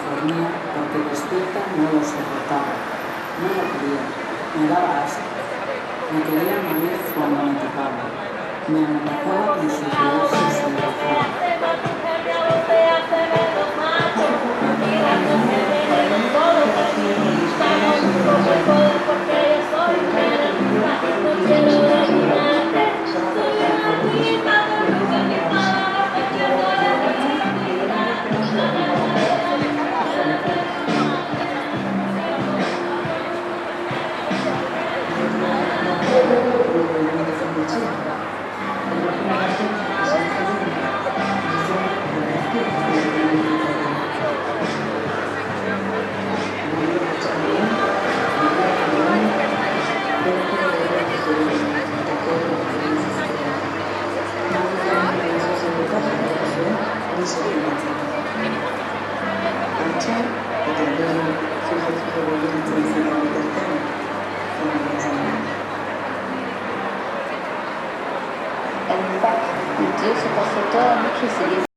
dormía porque despierta no lo soportaba. No lo quería, me daba asco. Me quería morir cuando me tocaba. Me amenazaba con suicidarse si lo dejaba. En fact, le Dieu se passait tard, mais que c'est